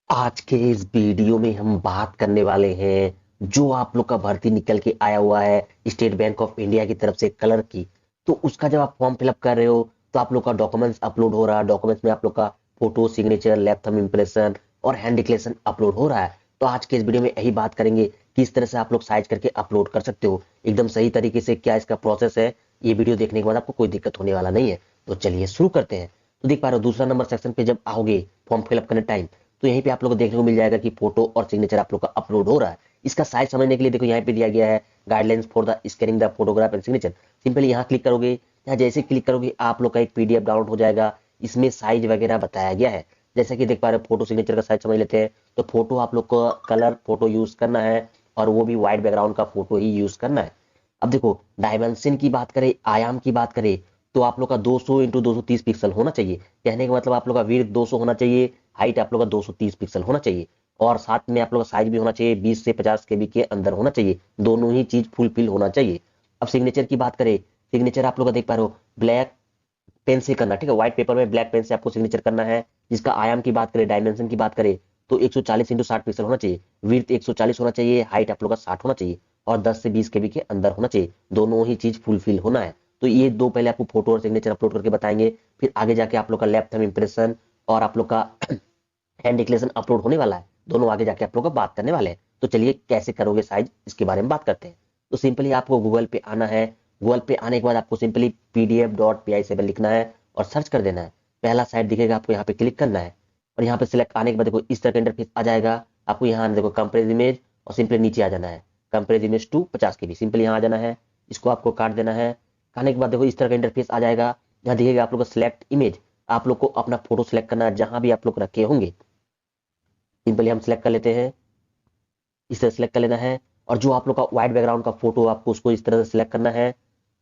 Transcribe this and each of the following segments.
आज के इस वीडियो में हम बात करने वाले हैं जो आप लोग का भर्ती निकल के आया हुआ है स्टेट बैंक ऑफ इंडिया की तरफ से कलर की। तो उसका जब आप फॉर्म फिलअप कर रहे हो तो आप लोग का डॉक्यूमेंट्स अपलोड हो रहा है। डॉक्यूमेंट्स में आप लोग का photo, signature, left thumb impression और हैंड डिक्लेरेशन अपलोड हो रहा है। तो आज के इस वीडियो में यही बात करेंगे किस तरह से आप लोग साइज करके अपलोड कर सकते हो एकदम सही तरीके से। क्या इसका प्रोसेस है, ये वीडियो देखने के बाद आपको कोई दिक्कत होने वाला नहीं है। तो चलिए शुरू करते हैं। तो देख पा रहे हो दूसरा नंबर सेक्शन पे जब आओगे फॉर्म फिलअप करने टाइम, तो यहीं पे आप लोग को देखने को मिल जाएगा कि फोटो और सिग्नेचर आप लोग का अपलोड हो रहा है। इसका साइज समझने के लिए देखो यहाँ पे दिया गया है guidelines for the scanning the photograph and signature. Simply यहाँ क्लिक करोगे, यहाँ जैसे क्लिक करोगे आप लोग का एक पीडीएफ डाउनलोड हो जाएगा। इसमें साइज वगैरह बताया गया है। जैसा कि देख पा रहे हो फोटो सिग्नेचर का साइज समझ लेते हैं। तो फोटो आप लोग को कलर फोटो यूज करना है और वो भी व्हाइट बैकग्राउंड का फोटो ही यूज करना है। अब देखो डायमेंशन की बात करें, आयाम की बात करें, तो आप लोग का 200 इंटू 230 पिक्सल होना चाहिए। कहने का मतलब आप लोग का विड्थ 200 होना चाहिए, हाइट आप लोग का 230 पिक्सल होना चाहिए और साथ में आप लोग का साइज भी होना चाहिए 20 से 50 केबी के अंदर होना चाहिए। दोनों ही चीज फुलफिल होना चाहिए। अब सिग्नेचर की बात करें, सिग्नेचर आप लोग का देख पा रहे हो ब्लैक पेन से करना, ठीक है। व्हाइट पेपर में ब्लैक पेन से आपको सिग्नेचर करना है। जिसका आयाम की बात करें, डायमेंशन की बात करें, तो 140 इंटू 60 पिक्सल होना चाहिए। विड्थ 140 होना चाहिए, हाइट आप लोग का 60 होना चाहिए और 10 से 20 केबी के अंदर होना चाहिए। दोनों ही चीज फुलफिल होना है। तो ये दो पहले आपको फोटो और सिग्नेचर अपलोड करके बताएंगे। फिर आगे जाके आप लोग का लेफ्ट थंब इम्प्रेशन और आप लोग का हैंड डिक्लेरेशन अपलोड होने वाला है। दोनों आगे जाके आप लोग का बात करने वाले हैं। तो चलिए कैसे करोगे साइज, इसके बारे में बात करते हैं। तो सिंपली आपको गूगल पे आना है। गूगल पे आने के बाद आपको सिंपली pdf.pi7 लिखना है और सर्च कर देना है। पहला साइट दिखेगा, आपको यहाँ पे क्लिक करना है और यहाँ पे सिलेक्ट आने के बाद देखो इस तरह का इंटरफेस आ जाएगा। आपको यहाँ देखो कंप्रेस इमेज और सिंपली नीचे आ जाना है। कंप्रेस इमेज टू 50 के बी, सिंपली यहाँ आ जाना है। इसको आपको काट देना है। काटने के बाद देखो इस तरह का इंटरफेस आ जाएगा। यहाँ दिखेगा आप लोग का सिलेक्ट इमेज। आप लोग को अपना फोटो सिलेक्ट करना है जहां भी आप लोग रखे होंगे। सिंपली हम सिलेक्ट कर लेते हैं, इस तरह सिलेक्ट कर लेना है। और जो आप लोग का व्हाइट बैकग्राउंड का फोटो आपको उसको इस तरह से सिलेक्ट करना है।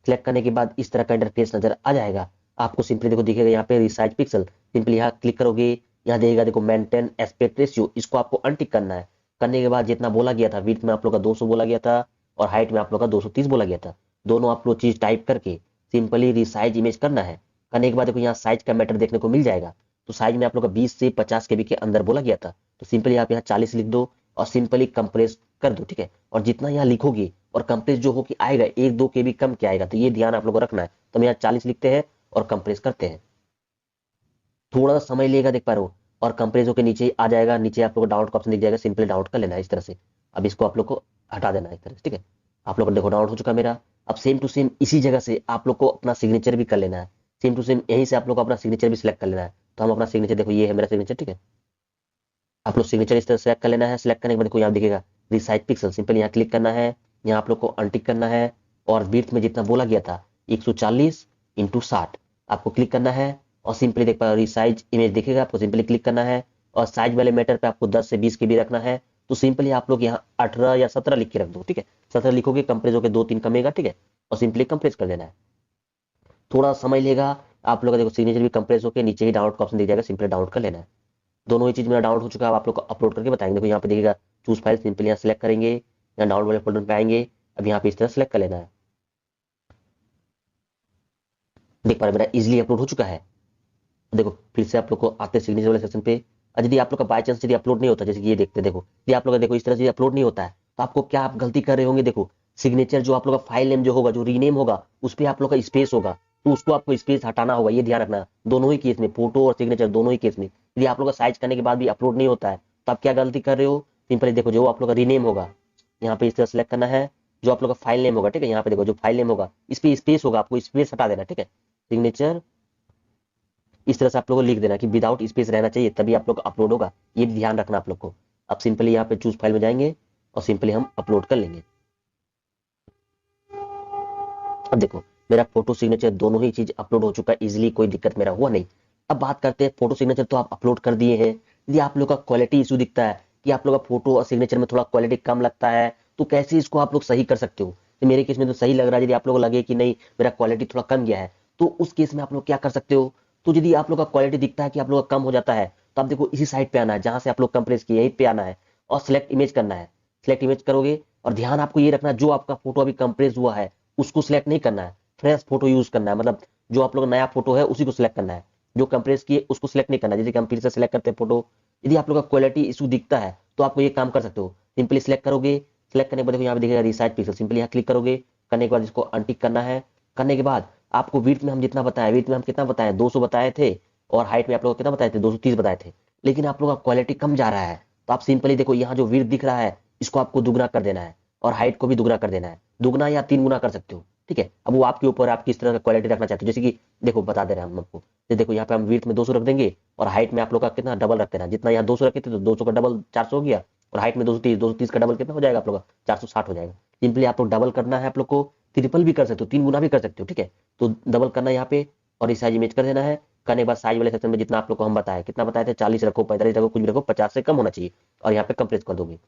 सिलेक्ट करने के बाद इस तरह का इंटरफेस नजर आ जाएगा। आपको सिंपली देखो दिखेगा यहाँ पे रिसाइज पिक्सल। सिंपली यहाँ क्लिक करोगे, यहाँ देखेगा देखो मेंटेन एस्पेक्ट रेशियो, इसको आपको अनटिक करना है। करने के बाद जितना बोला गया था, विड्थ में आप लोग का 200 बोला गया था और हाइट में आप लोग का 230 बोला गया था। दोनों आप लोग चीज टाइप करके सिंपली रिसाइज इमेज करना है। करने के बाद देखो यहाँ साइज का मैटर देखने को मिल जाएगा। तो साइज में आप लोग का 20 से 50 केबी के अंदर बोला गया था। तो सिंपली आप यहाँ 40 लिख दो और सिंपली कंप्रेस कर दो, ठीक है। और जितना यहाँ लिखोगे और कंप्रेस जो हो कि आएगा 1-2 केबी कम क्या आएगा, तो ये ध्यान आप लोग को रखना है। तो हम यहाँ 40 लिखते हैं और कंप्रेस करते हैं। थोड़ा सा समय लेगा, देख पा रहे हो। और कंप्रेस होकर नीचे आ जाएगा। नीचे आप लोग को डाउनलोड का ऑप्शन दिख जाएगा, सिंपली डाउनलोड कर लेना है इस तरह से। अब इसको आप लोग को हटा देना है इस तरह से, ठीक है। आप लोग को देखो डाउनलोड हो चुका मेरा। अब सेम टू सेम इसी जगह से आप लोग को अपना सिग्नेचर भी कर लेना है। सेम टू सेम यहीं से आप लोग को अपना सिग्नेचर भी सिलेक्ट कर लेना है। तो हम अपना सिग्नेचर देखो, ये है मेरा सिग्नेचर, ठीक है। आप लोग सिग्नेचर इस तरह सेलेक्ट कर लेना है। सेलेक्ट करने के बाद देखो यहाँ दिखेगा रिसाइज पिक्सल, सिंपल यहाँ क्लिक करना है। यहाँ आप लोग को अनटिक करना है और विड्थ में जितना बोला गया था 140 इंटू 60 आपको क्लिक करना है। और सिंपली देख पा रिसाइज इमेज दिखेगा, आपको सिंपली क्लिक करना है। और साइज वाले मैटर पे आपको 10 से 20 के भी रखना है। तो सिंपली आप लोग यहाँ 18 या 17 लिख के रख दो, ठीक है। 17 लिखोगे कंप्रेस होकर 2-3 कमेगा, ठीक है। और सिंपली कंप्रेस कर देना है। थोड़ा समय लेगा। आप लोग का देखो सिग्नेचर भी कंप्रेस होकर नीचे ही डाउनलोड का ऑप्शन दिख जाएगा, सिंपली डाउनलोड कर लेना है। दोनों ही चीज मेरा डाउनलोड हो चुका है। आप लोग को अपलोड करके बताएंगे। देखो यहाँ पे देखिएगा चूज फाइल, सिंपली यहाँ सेलेक्ट करेंगे, यहाँ डाउनलोड वाले फोल्डर पे आएंगे। अब यहाँ पे इस तरह सेलेक्ट कर लेना है। देख पा रहे मेरा इजिली अपलोड हो चुका है। देखो फिर से आप लोग को आते सिग्नेचर वाले सेक्शन पे। और यदि आप लोग का बाय चांस यदि अपलोड नहीं होता, जैसे कि ये देखते देखो, यदि आप लोग का देखो इस तरह से अपलोड नहीं होता है, तो आपको क्या आप गलती कर रहे होंगे। देखो सिग्नेचर जो आप लोग का फाइल नेम जो होगा, जो रीनेम होगा, उस पर आप लोग का स्पेस होगा। तो उसको आपको स्पेस हटाना होगा, ये ध्यान रखना। दोनों ही केस में, फोटो और सिग्नेचर दोनों ही केस में, यदि आप लोग का साइज करने के बाद भी अपलोड नहीं होता है, तो आप क्या गलती कर रहे हो। सिंपली देखो जो आप लोग का रीनेम होगा, यहाँ पे इस तरह सेलेक्ट करना है। जो आप लोग का फाइल नेम होगा, ठीक है, यहाँ पे देखो जो फाइल नेम होगा इस पे स्पेस होगा, आपको स्पेस हटा देना, ठीक है। सिग्नेचर इस तरह से आप लोगों को लिख देना कि विदाउट स्पेस रहना चाहिए, तभी आप लोग अपलोड होगा। ये भी ध्यान रखना आप लोग को। अब सिंपली यहाँ पे चूज फाइल में जाएंगे और सिंपली हम अपलोड कर लेंगे। अब देखो मेरा फोटो सिग्नेचर दोनों ही चीज अपलोड हो चुका है इजिली, कोई दिक्कत मेरा हुआ नहीं। अब बात करते हैं फोटो सिग्नेचर तो आप अपलोड कर दिए हैं। यदि आप लोग का क्वालिटी इशू दिखता है कि आप लोग का फोटो और सिग्नेचर में थोड़ा क्वालिटी कम लगता है, तो कैसे इसको आप लोग सही कर सकते हो। तो मेरे केस में तो सही लग रहा है। यदि आप लोग को लगे कि नहीं मेरा क्वालिटी थोड़ा कम गया है, तो उस केस में आप लोग क्या कर सकते हो। तो यदि आप लोग का क्वालिटी दिखता है कि आप लोग का कम हो जाता है, तो आप देखो इसी साइट पे आना है जहां से आप लोग कंप्रेस किए, यहीं पे आना है और सिलेक्ट इमेज करना है। सिलेक्ट इमेज करोगे और ध्यान आपको ये रखना है, जो आपका फोटो अभी कंप्रेस हुआ है उसको सिलेक्ट नहीं करना है, फ्रेश फोटो यूज करना है। मतलब जो आप लोग नया फोटो है उसी को सिलेक्ट करना है। जो कंप्रेस किए उसको सिलेक्ट नहीं करना है। जैसे कि हम फिर से सिलेक्ट करते हैं फोटो, यदि आप लोग का क्वालिटी इशू दिखता है तो आपको ये काम कर सकते हो, सिंपली सिलेक्ट करोगे, सिलेक्ट करने के बाद देखो यहाँ पे दिखेगा रिसाइज पिक्सल, सिंपली यहाँ क्लिक करोगे, करने के बाद इसको अनटिक करना है। करने के बाद आपको विड्थ में हम जितना बताए, विड्थ में हम कितना बताए 200 बताए थे, और हाइट में आप लोग कितना बताए थे 230 बताए थे, लेकिन आप लोग का क्वालिटी कम जा रहा है, तो आप सिंपली देखो यहाँ जो विड्थ दिख रहा है इसको आपको दुगना कर देना है, और हाइट को भी दुगना कर देना है, दुगना या 3 गुना कर सकते हो, ठीक है। अब वो आपके ऊपर, आप किस तरह का क्वालिटी रखना चाहते हो, जैसे कि देखो बता दे रहे हैं हम आपको, ये देखो यहाँ पे हम विड्थ में 200 रख देंगे, और हाइट में आप लोग का कितना डबल रख देना, जितना यहाँ 200 रखे थे तो 200 का डबल 400 हो गया, और हाइट में 230, 230 का डबल कितना हो जाएगा आप लोग का 460 हो जाएगा। सिंपली आप लोग डबल करना है, आप लोग को ट्रिपल भी कर सकते हो, 3 गुना भी कर सकते हो, ठीक है। तो डबल करना है यहाँ पे, और इस साइज इमेज कर देना है। करने के बाद साइज वाले सेक्शन में जितना आप लोग को हम बताए, कितना बताए थे 40 रखो, 45 रखो, कुछ भी रखो, 50 से कम होना चाहिए, और यहाँ पे कंप्रेस कर दोगे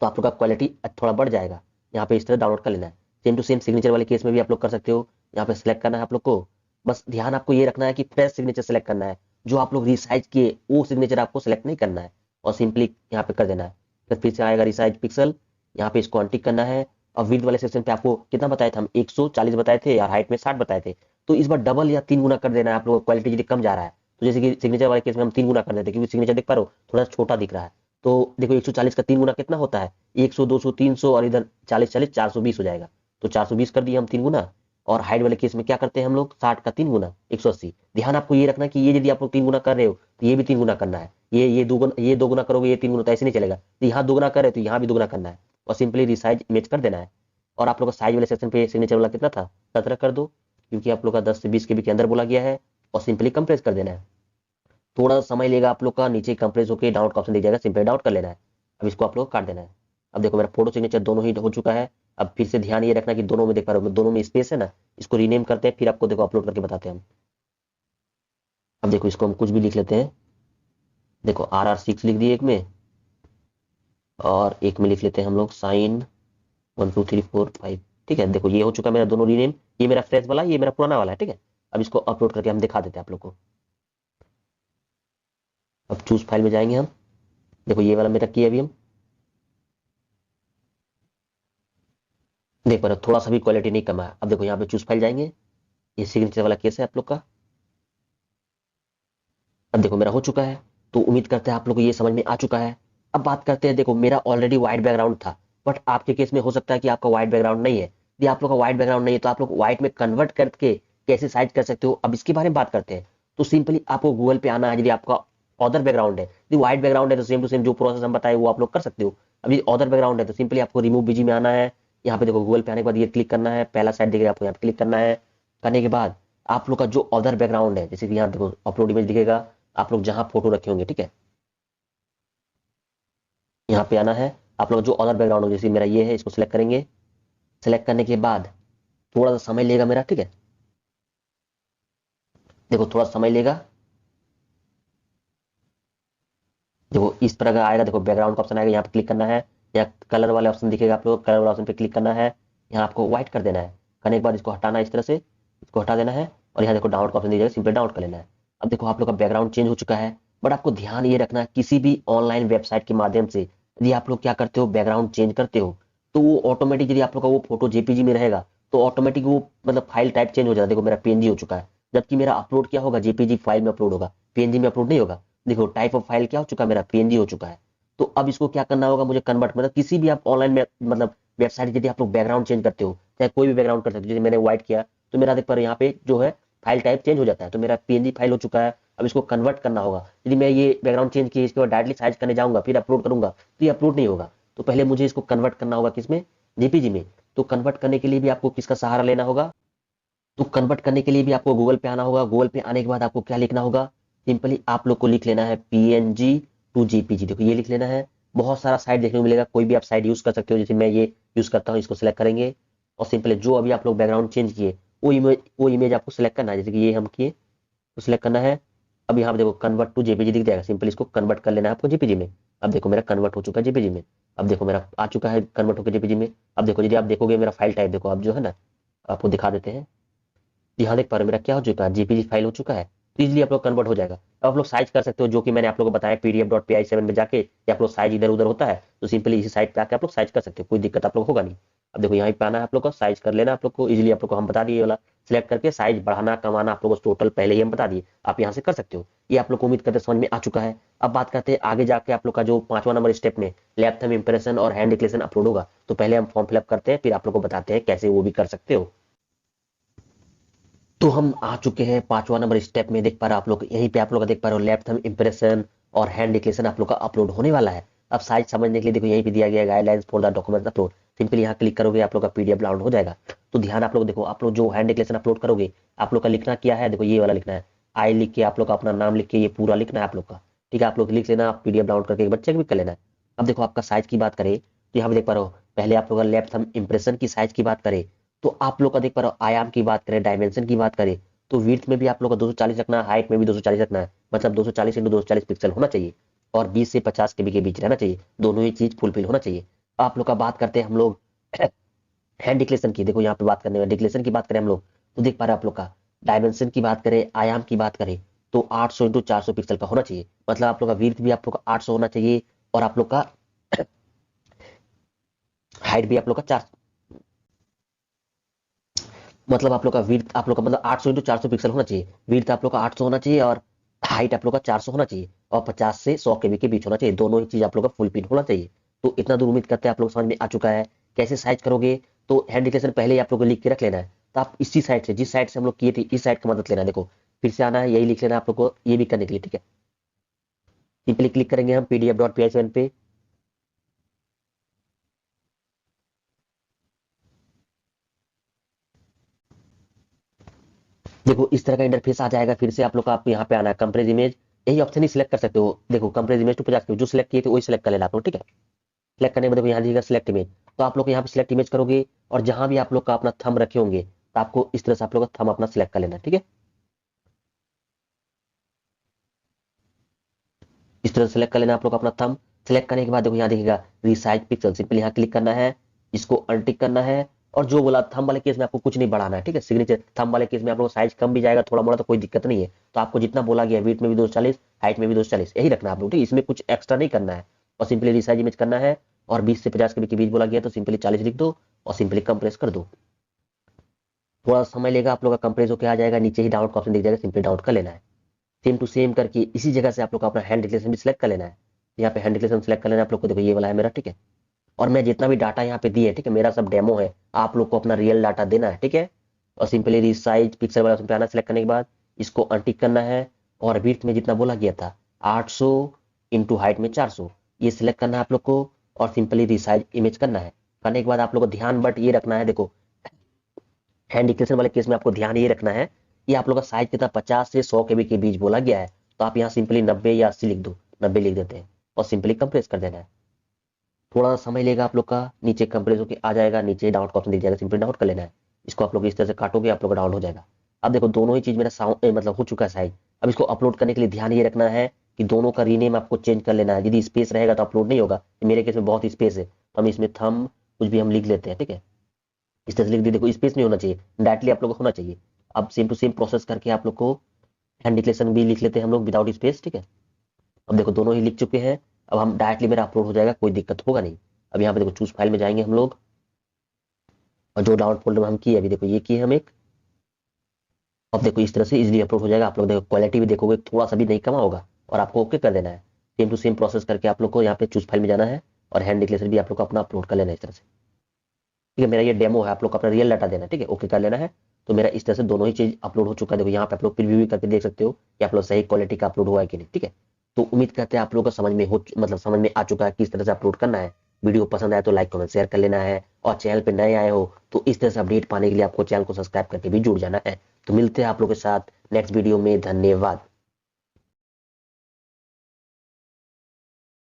तो आप लोग का क्वालिटी थोड़ा बढ़ जाएगा। यहाँ पे इस तरह डाउनलोड कर लेना है। सेम टू सेम सिग्नेचर वाले केस में भी आप लोग कर सकते हो। यहाँ पे सिलेक्ट करना है आप लोग को, बस ध्यान आपको ये रखना है कि फ्रेश सिग्नेचर सेलेक्ट करना है, जो आप लोग रिसाइज किए वो सिग्नेचर आपको सेलेक्ट नहीं करना है, और सिंपली यहाँ पे कर देना है। फिर से आएगा रिसाइज पिक्सल, यहाँ पे इसको अनटिक करना है, और विड्थ वाले सेक्शन पे आपको कितना बताए थे हम 140 बताए थे, और हाइट में 60 बताए थे, तो इस बार डबल या 3 गुना कर देना है आप लोग, क्वालिटी यदि कम जा रहा है तो, जैसे कि सिग्नेचर वाले केस में हम 3 गुना कर देते हैं, क्योंकि सिग्नेचर देख पा रहे हो थोड़ा छोटा दिख रहा है। तो देखो 140 का 3 गुना कितना होता है, 100, 200, 300, और इधर 40 40 420 हो जाएगा, तो 420 कर दिए हम 3 गुना। और हाइट वाले केस में क्या करते हैं हम लोग 60 का 3 गुना 180। ध्यान आपको ये रखना कि ये यदि आप लोग 3 गुना कर रहे हो तो ये भी 3 गुना करना है, ये 2 गुना करोगे, ये 3 गुना, तो ऐसे नहीं चलेगा, तो यहाँ 2 गुना कर रहे हो तो यहाँ भी 2 गुना करना है, और सिंपली रिसाइज इमेज कर देना है। और आप लोग का साइज वाले सेक्शन पे सिग्नेचर वाला कितना था 17 कर दो, क्योंकि आप लोग का 10 से 20 के भी के अंदर बोला गया है, और सिंपली कंप्रेस कर देना है। थोड़ा सा समय लेगा आप लोग का, नीचे कंप्रेस होकर डाउनलोड का ऑप्शन दिख जाएगा, सिंपली डाउनलोड कर लेना है। अब इसको आप लोग काट देना है। अब देखो मेरा फोटो सिग्नेचर दोनों ही हो चुका है। अब फिर से ध्यान ये रखना कि दोनों में देख पा रहे हो, दोनों में स्पेस है ना, इसको रीनेम करते हैं, फिर आपको देखो अपलोड करके बताते हैं हम। अब देखो इसको हम कुछ भी लिख लेते हैं, देखो RR6 लिख दिए एक में, और एक में लिख लेते हैं हम लोग साइन 1 2 3 4 5, ठीक है। देखो ये हो चुका मेरा दोनों रीनेम, ये मेरा फ्रेश वाला, ये मेरा पुराना वाला है, ठीक है। अब इसको अपलोड करके हम दिखा देते हैं आप लोग को। अब चूज फाइल में जाएंगे हम, देखो ये वाला मेरा किया अभी हम, देख पा रहे हो थोड़ा सा भी क्वालिटी नहीं कमा है। अब देखो यहाँ पे चूज फाइल जाएंगे, ये सिग्नेचर वाला केस है आप लोग का। अब देखो मेरा हो चुका है, तो उम्मीद करते हैं आप लोग को ये समझ में आ चुका है। अब बात करते हैं, देखो मेरा ऑलरेडी व्हाइट बैकग्राउंड था, बट आपके केस में हो सकता है कि आपका व्हाइट बैकग्राउंड नहीं है। यदि आप लोग का व्हाइट बैकग्राउंड नहीं है तो आप लोग व्हाइट में कन्वर्ट करके कैसे साइज कर सकते हो, अब इसके बारे में बात करते हैं। तो सिंपली आपको गूगल पे आना है, यदि आपका अदर बैकग्राउंड है, यदि व्हाइट बैकग्राउंड है तो सेम टू सेम जो प्रोसेस हम बताए वो आप लोग कर सकते हो। अभी अदर बैकग्राउंड है तो सिंपली आपको रिमूव बीजी में आना है। यहाँ पे देखो गूगल पे आने के बाद ये क्लिक करना है, पहला साइड दिखेगा आपको, यहाँ पे क्लिक करना है। करने के बाद आप लोग का जो अदर बैकग्राउंड है, जैसे कि यहाँ देखो अपलोड इमेज दिखेगा, आप लोग जहां फोटो रखे होंगे, ठीक है, यहाँ पे आना है। आप लोग जो अदर बैकग्राउंड हो, जैसे मेरा ये है, इसको सिलेक्ट करेंगे। सिलेक्ट करने के बाद थोड़ा सा समय लेगा मेरा, ठीक है, देखो थोड़ा समय लेगा। देखो इस तरह का आएगा, देखो बैकग्राउंड का ऑप्शन आएगा, यहाँ पे क्लिक करना है, यहाँ कलर वाले ऑप्शन दिखेगा, आप लोग कलर वाला ऑप्शन पे क्लिक करना है, यहाँ आपको व्हाइट कर देना है। करने के बाद इसको हटाना है, इस तरह से इसको हटा देना है, और यहाँ देखो डाउनलोड का ऑप्शन दिखेगा, सिंपल डाउनलोड कर लेना है। अब देखो आप लोग का बैकग्राउंड चेंज हो चुका है, बट आपको ध्यान ये रखना है किसी भी ऑनलाइन वेबसाइट के माध्यम से यदि आप लोग क्या करते हो बैकग्राउंड चेंज करते हो, तो वो ऑटोमेटिक यदि आप लोग का वो फोटो जेपीजी में रहेगा तो ऑटोमेटिक वो मतलब फाइल टाइप चेंज हो जाता है। देखो मेरा पीएनजी हो चुका है, जबकि मेरा अपलोड क्या होगा जेपीजी फाइल में अपलोड होगा, पीएनजी में अपलोड नहीं होगा। देखो टाइप ऑफ फाइल क्या हो चुका है, मेरा पीएनजी हो चुका है। तो अब इसको क्या करना होगा मुझे कन्वर्ट, मतलब किसी भी आप ऑनलाइन में मतलब वेबसाइट यदि आप लोग बैकग्राउंड चेंज करते हो, चाहे कोई भी बैकग्राउंड कर सकते हो, जैसे मैंने व्हाइट किया तो मेरा देख पर यहाँ पे जो है फाइल टाइप चेंज हो जाता है, तो मेरा पीएनजी फाइल हो चुका है। अब इसको कन्वर्ट करना होगा, यदि मैं ये बैकग्राउंड चेंज किया इसके बाद डायरेक्टली साइज करने जाऊंगा फिर अपलोड करूंगा तो ये अपलोड नहीं होगा। तो पहले मुझे इसको कन्वर्ट करना होगा किसमें, जेपीजी में। तो कन्वर्ट करने के लिए भी आपको किसका सहारा लेना होगा, तो कन्वर्ट करने के लिए भी आपको गूगल पे आना होगा। गूगल पे आने के बाद आपको क्या लिखना होगा, सिंपली आप लोग को लिख लेना है पीएनजी टू जेपीजी, देखो ये लिख लेना है। बहुत सारा साइट देखने को मिलेगा, कोई भी आप साइट यूज कर सकते हो, जैसे मैं ये यूज करता हूँ, इसको सिलेक्ट करेंगे, और सिंपली जो अभी आप लोग बैकग्राउंड चेंज किए वो इमेज आपको सिलेक्ट करना है, जैसे कि ये हम किए तो सिलेक्ट करना है। अब यहाँ पे देखो कन्वर्ट टू जेपीजी दिख जाएगा, सिंपली इसको कन्वर्ट कर लेना है आपको जेपीजी में। अब देखो मेरा कन्वर्ट हो चुका है जेपीजी में, अब देखो मेरा आ चुका है कन्वर्ट होकर जेपीजी में। अब देखो यदि आप देखोगे मेरा फाइल टाइप देखो, अब जो है ना आपको दिखा देते हैं, यहाँ देख पा रहे हो मेरा क्या हो चुका है, जेपीजी फाइल हो चुका है, तो इजिली आप लोग कन्वर्ट हो जाएगा। अब आप लोग साइज कर सकते हो, जो कि मैंने आप लोगों को बताया pdf.pi7 में जाके, या आप लोग साइज इधर उधर होता है तो सिंपली इसी साइट पे आके आप लोग साइज कर सकते हो, कोई दिक्कत आप लोग होगा नहीं। अब देखो यहाँ पे आना है आप लोग को, साइज कर लेना आप लोग को, इजीली आप लोग को हम बता दिए ये वाला सिलेक्ट करके साइज बढ़ाना कमाना आप लोग को टोटल पहले ही हम बता दिए, आप यहाँ से कर सकते हो। ये आप लोग को उम्मीद करते समझ में आ चुका है। अब बात करते हैं आगे जाके आप लोग का जो 5वां नंबर स्टेप में लैब थंब इंप्रेशन और हैंड डिक्लेरेशन अपलोड होगा, तो पहले हम फॉर्म फिलअप करते हैं फिर आप लोग को बताते हैं कैसे वो भी कर सकते हो। तो हम आ चुके हैं 5वां नंबर स्टेप में, देख पा रहे हो आप लोग यहीं पे आप लोग देख पा रहे हो लैब थंब इंप्रेशन और हैंड डिक्लेरेशन आप लोग का अपलोड होने वाला है। अब साइज समझने के लिए देखो यहीं पे दिया गया guidelines for the document upload, simply यहाँ क्लिक करोगे आप लोग का पीडीएफ डाउनलोड हो जाएगा। तो ध्यान आप लोग देखो, आप लोग जो हैंड डिक्लेरेशन अपलोड करोगे आप लोग का लिखना क्या है, देखो ये वाला लिखना है, आई लिख के आप लोग का अपना नाम लिख के ये पूरा लिखना है आप लोग का, ठीक है। आप लोग लिख लेना, पीडीएफ डाउनलोड करके बच्चे भी कर लेना है। अब देखो आपका साइज की बात करें तो यहाँ पे देख पा रहे हो, पहले आप लोग का लैब थंब इंप्रेशन की साइज की बात करें तो आप लोग का देख पा रहे हो, आयाम की बात करें, डायमेंशन की बात करें तो विड्थ में भी आप लोग का 240 रखना है, हाइट में भी 240 रखना है, मतलब 240 इंटू 240 पिक्सल होना चाहिए और 20 से 50 केबी के बीच रहना चाहिए, दोनों ही चीज फुलफिल होना चाहिए। आप लोग का बात करते हैं हम लोग हैंड डिक्लेरेशन की, देखो यहाँ पे बात करने में डिक्लेरेशन की बात करें हम लोग तो देख पा रहे हैं आप लोग का डायमेंशन की बात करें, आयाम की बात करें तो 800 इंटू 400 पिक्सल का होना चाहिए, मतलब आप लोग का विड्थ भी आप लोग का 800 होना चाहिए और आप लोग का हाइट भी आप लोग का 4, मतलब आप लोग का विड्थ आप लोग का मतलब 800 इंटू 400 पिक्सल होना चाहिए, विड्थ आप लोग का 800 होना चाहिए और हाइट आप लोग का 400 होना चाहिए और 50 से 100 केबी के बीच होना चाहिए, दोनों ही चीज आप लोग का फुल पिन होना चाहिए। तो इतना दूर उम्मीद करते हैं आप लोग समझ में आ चुका है कैसे साइज करोगे। तो हैंड डिक्लेरेशन पहले ही आप लोग को लिख के रख लेना है, तो आप इसी साइड से जिस साइड से हम लोग किए थे इस साइड का मदद लेना है, देखो फिर से आना है यही लिख लेना आप लोग को ये भी करने के लिए, ठीक है। सिंपली क्लिक करेंगे हम pdf.py7 पे, देखो इस तरह का इंटरफेस आ जाएगा। फिर से आप लोग का आप यहाँ पे आना है कंप्रेस इमेज, यही ऑप्शन ही सिलेक्ट कर सकते हो, देखो कंप्रेस इमेज टू 50 जो सिलेक्ट किए थे वही सिलेक्ट कर लेना आप लोग, ठीक है। सिलेक्ट करने के बाद देखो यहाँ दिखेगा सिलेक्ट इमेज, तो आप लोग यहाँ पे सिलेक्ट इमेज करोगे और जहां भी आप लोग का अपना थंब रखे होंगे तो आपको इस तरह से आप लोग का थंब अपना सिलेक्ट कर लेना है, ठीक है। इस तरह से सिलेक्ट कर लेना आप लोग अपना थंब। सिलेक्ट करने के बाद देखो यहाँ दिखेगा रिसाइज पिक्सल, सिंपली यहाँ क्लिक करना है, इसको अनटिक करना है और जो बोला थंब वाले केस में आपको कुछ नहीं बढ़ाना है, ठीक है। सिग्नेचर थंब वाले केस में आप लोग साइज कम भी जाएगा थोड़ा मोड़ा तो कोई दिक्कत नहीं है, तो आपको जितना बोला गया वेट में भी 240 हाइट में भी 240 यही रखना है आप लोग, ठीक है। इसमें कुछ एक्स्ट्रा नहीं करना है और सिंपली रिसाइज इमेज करना है और 20 से 50 के बीच बोला गया तो सिंपली 40 लिख दो और सिंपली कंप्रेस कर दो। थोड़ा समय लेगा, आप लोग का कंप्रेस होकर आ जाएगा, नीचे ही डाउनलोड का ऑप्शन दिख जाएगा, सिंपली डाउनलोड कर लेना है। सेम टू सेम करके इसी जगह से आप लोग को अपना हैंड डिक्लेरेशन भी सिलेक्ट कर लेना है, यहाँ पे हैंड डिक्लेरेशन सिलेक्ट कर लेना है आप लोग को, देखो ये वाला है मेरा, ठीक है। और मैं जितना भी डाटा यहाँ पे दिए ठीक है मेरा सब डेमो है, आप लोग को अपना रियल डाटा देना है, ठीक है। और सिंपली रिसाइज पिक्सल वाला ऑप्शन पे आना, सिलेक्ट करने के बाद इसको अनटिक करना है और विड्थ में जितना बोला गया था 800 इंटू हाइट में 400 ये सिलेक्ट करना है आप लोग को और सिंपली रिसाइज इमेज करना है। करने के बाद आप लोग को ध्यान बट ये रखना है, देखो हैंड डिक्लेरेशन वाले केस में आपको ध्यान ये रखना है ये आप लोग का साइज कितना 50 से 100 केबी के बीच बोला गया है, तो आप यहाँ सिंपली 90 या 80 लिख दो, 90 लिख देते हैं और सिंपली कंप्रेस कर देना है। थोड़ा सा समय लेगा आप लोग का, नीचे कंप्रेस होकर आ जाएगा, नीचे डाउनलोड का ऑप्शन दिख जाएगा, सिंपली डाउनलोड कर लेना है। इसको आप लोग इस तरह से काटोगे आप लोग का डाउनलोड हो जाएगा। अब देखो दोनों ही चीज मेरा साउंड मतलब हो चुका है साइज। अब इसको अपलोड करने के लिए ध्यान ये रखना है कि दोनों का रीनेम आपको चेंज कर लेना है, यदि स्पेस रहेगा तो अपलोड नहीं होगा, मेरे केस में बहुत स्पेस है तो हम इसमें थंब कुछ भी हम लिख लेते हैं, ठीक है। इस तरह से लिख दी, देखो स्पेस नहीं होना चाहिए, डायरेक्टली आप लोग को होना चाहिए। अब सेम टू सेम प्रोसेस करके आप लोग को हैंड डिक्लेरेशन भी लिख लेते हैं हम लोग विदाउट स्पेस, ठीक है। अब देखो दोनों ही लिख चुके हैं, अब हम डायरेक्टली मेरा अपलोड हो जाएगा, कोई दिक्कत होगा नहीं। अब यहाँ पे देखो चूज फाइल में जाएंगे हम लोग और जो डाउनलोड फोल्डर में हम किए अभी देखो ये किए हम एक, अब देखो इस तरह से इजीली अपलोड हो जाएगा। आप लोग देखो क्वालिटी भी देखोगे थोड़ा सा भी नहीं कमा होगा और आपको ओके कर देना है। सेम टू सेम प्रोसेस करके आप लोग को यहाँ पे चूज फाइल में जाना है और हैंड डिक्लेरेशन भी आप लोग को अपना अपलोड कर लेना है इस तरह से, ठीक है। मेरा ये डेमो है, आप लोग को अपना रियल डाटा देना है, ठीक है, ओके कर लेना है। तो मेरा इस तरह से दोनों ही चीज अपलोड हो चुका है, देखो यहाँ पे आप लोग प्रीव्यू भी करके देख सकते हो कि आप लोग सही क्वालिटी का अपलोड हुआ है कि नहीं, ठीक है। तो उम्मीद करते हैं आप लोगों को समझ में हो मतलब समझ में आ चुका है किस तरह से अपलोड करना है। वीडियो पसंद आए तो लाइक कमेंट शेयर कर लेना है और चैनल पे नए आए हो तो इस तरह से अपडेट पाने के लिए आपको चैनल को सब्सक्राइब करके भी जुड़ जाना है। तो मिलते हैं आप लोगों के साथ नेक्स्ट वीडियो में, धन्यवाद।